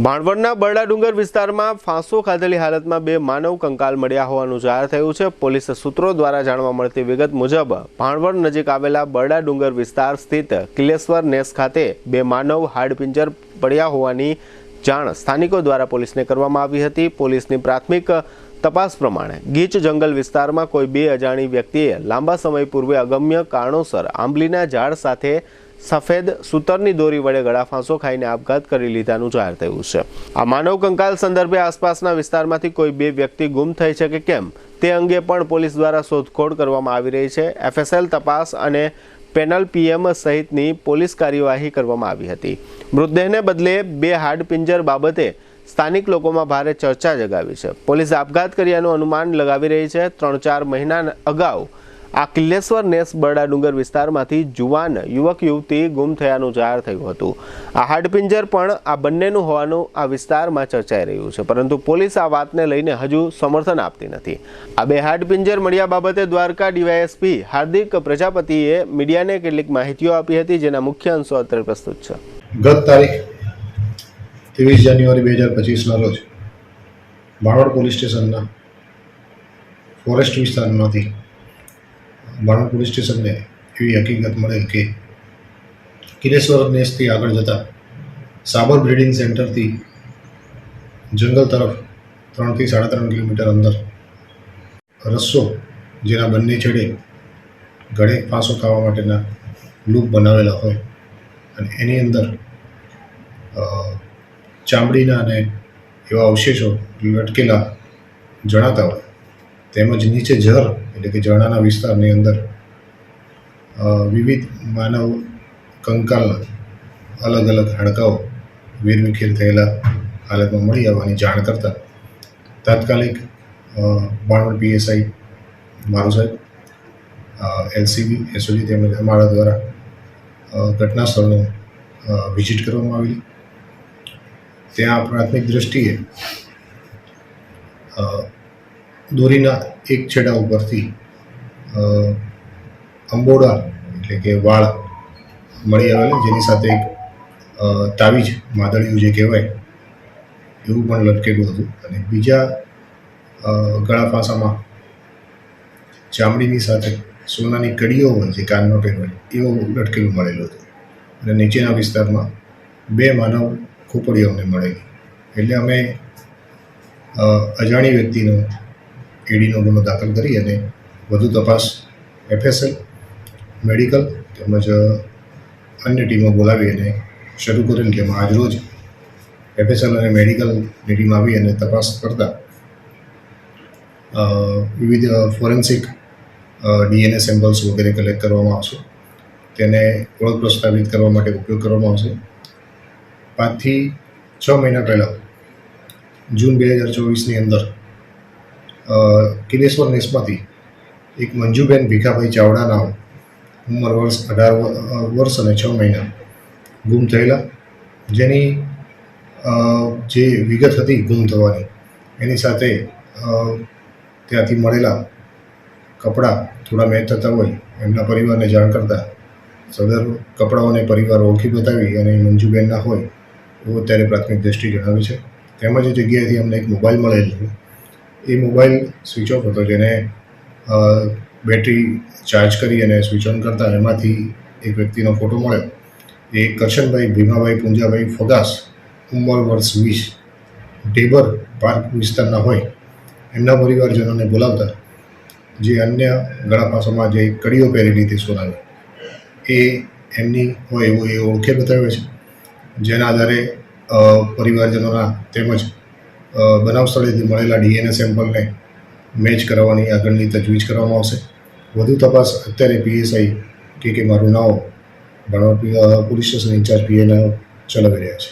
ભાણવડના બરડા ડુંગર વિસ્તારમાં ફાંસો ખાધેલી હાલતમાં બે માનવ કંકાલ મળ્યા હોવાનું જાહેર થયું છે। પોલીસ સૂત્રો દ્વારા જાણવા મળતી વિગત મુજબ ભાણવડ નજીક આવેલા બરડા ડુંગર વિસ્તાર સ્થિત કિલેશ્વર નેસ ખાતે બે માનવ હાડપિંજર પડ્યા હોવાની જાણ સ્થાનિકો દ્વારા પોલીસને કરવામાં આવી હતી। પોલીસની પ્રાથમિક તપાસ પ્રમાણે ગીચ જંગલ વિસ્તારમાં કોઈ બે અજાણી વ્યક્તિએ લાંબા સમય પૂર્વે અગમ્ય કારણોસર આંબલીના ઝાડ સાથે સફેદ સૂતરની દોરી વડે ગળા ફાંસો ખાઈને આપઘાત કરી લીધાનું જાહેર થયું છે। આ માનવ કંકાલ સંદર્ભે આસપાસના વિસ્તારમાંથી કોઈ બે વ્યક્તિ ગુમ થઈ છે કે કેમ તે અંગે પણ પોલીસ દ્વારા શોધખોળ કરવામાં આવી રહી છે। FSL તપાસ અને પેનલ PM સહિતની પોલીસ કાર્યવાહી કરવામાં આવી હતી। મૃતદેહને બદલે બે હાડપિંજર બાબતે સ્થાનિક લોકોમાં ભારે ચર્ચા જગાવી છે। પોલીસ આપઘાત કર્યાનું અનુમાન લગાવી રહી છે। 3-4 મહિના અગાઉ આ કિલેશ્વર નેસ બરડા ડુંગર વિસ્તારમાંથી જુવાન યુવક યુવતી ગુમ થયાનું જાહેર થયું હતું। આ હાડપિંજર પણ આ બંનેનું હોવાનું આ વિસ્તારમાં ચર્ચાઈ રહ્યું છે, પરંતુ પોલીસ આ વાતને લઈને હજુ સમર્થન આપતી નથી। આ બે હાડપિંજર મળ્યા બાબતે દ્વારકા DYSP હાર્દિક પ્રજાપતિએ મીડિયાને કેટલીક માહિતીઓ આપી હતી, જેના મુખ્ય અંશો અત્યારે પ્રસ્તુત છે। ગત તારીખ 23 જાન્યુઆરી 2025ના રોજ ભાણવડ પોલીસ સ્ટેશનના ફોરેસ્ટ વિસ્તારમાંથી ભાણવડ પોલીસ સ્ટેશનને એવી હકીકત મળેલ કે કિલેશ્વર નેસથી આગળ જતા સાબર બ્રીડિંગ સેન્ટરથી જંગલ તરફ 3 થી 3.5 કિલોમીટર અંદર રસ્સો જેના બંને છેડે ગળે ફાંસો ખાવા માટેના લૂપ બનાવેલા હોય અને એની અંદર ચામડીના અને એવા અવશેષો લટકેલા જણાતા હોય, તેમજ નીચે ઝર એટલે કે ઝરણાના વિસ્તારની અંદર વિવિધ માનવ કંકાલના અલગ અલગ હાડકાઓ વેરવિખેર થયેલા હાલતમાં મળી આવવાની જાણ કરતાં તાત્કાલિક ભાણવડ PSI મારું સાહેબ, LCB SOG તેમજ અમારા દ્વારા ઘટના સ્થળનો વિઝિટ કરવામાં આવેલી। ત્યાં પ્રાથમિક દૃષ્ટિએ દોરીના એક છેડા ઉપરથી અંબોડા એટલે કે વાળ મળી આવેલા, જેની સાથે એક તાવીજ માદળિયું જે કહેવાય એવું પણ લટકેલું હતું અને બીજા ગળા ફાંસામાં ચામડીની સાથે સોનાની કડીઓ હોય જે કાનમાં પહેરવાય એવું લટકેલું મળેલું હતું અને નીચેના વિસ્તારમાં બે માનવ ખોપડીઓ અમને મળેલી। એટલે અમે અજાણી વ્યક્તિનો EDનો ગુનો દાખલ કરી અને વધુ તપાસ FSL, મેડિકલ તેમજ અન્ય ટીમો બોલાવી અને શરૂ કરેલ, જેમાં આજરોજ FSL અને મેડિકલની ટીમ આવી અને તપાસ કરતા વિવિધ ફોરેન્સિક DNA સેમ્પલ્સ વગેરે કલેક્ટ કરવામાં આવશે। તેને ઓળખ પ્રસ્તાવિત કરવા માટે ઉપયોગ કરવામાં આવશે। 5 થી 6 મહિના પહેલાં જૂન 2024ની અંદર કિલેશ્વર નેસમાંથી એક મંજુબેન ભીખાભાઈ ચાવડાના ઉંમર વર્ષ 18 વર્ષ અને 6 મહિના ગુમ થયેલા, જેની જે વિગત હતી ગુમ થવાની એની સાથે ત્યાંથી મળેલા કપડાં થોડા મેચ થતા હોય એમના પરિવારને જાણ કરતાં સદર કપડાઓને પરિવાર ઓળખી બતાવી અને મંજુબેનના હોય એવું અત્યારે પ્રાથમિક દ્રષ્ટિ જણાવે છે। તેમજ એ જગ્યાએથી અમને એક મોબાઈલ મળેલ છે। એ મોબાઈલ સ્વિચ ઓફ હતો, જેને બેટરી ચાર્જ કરી અને સ્વિચ ઓન કરતાં એમાંથી એક વ્યક્તિનો ફોટો મળ્યો। એ કરશનભાઈ ભીમાભાઈ પુંજાભાઈ ફગાસ, ઉંમર વર્ષ 20, ઢેબર પાર્ક વિસ્તારના હોય એમના પરિવારજનોને બોલાવતા જે અન્ય ગળા ફાંસોમાં જે કડીઓ પહેરેલી હતી સોનાની એ એમની હોય એવું એ ઓળખે બતાવે છે, જેના આધારે પરિવારજનોના તેમજ બનાવ સ્થળેથી મળેલા DNA સેમ્પલને મેચ કરાવવાની આગળની તજવીજ કરવામાં આવશે। વધુ તપાસ અત્યારે PSI કે મારું નામ Bhanvad police station incharge PA ચલાવી રહ્યા છે।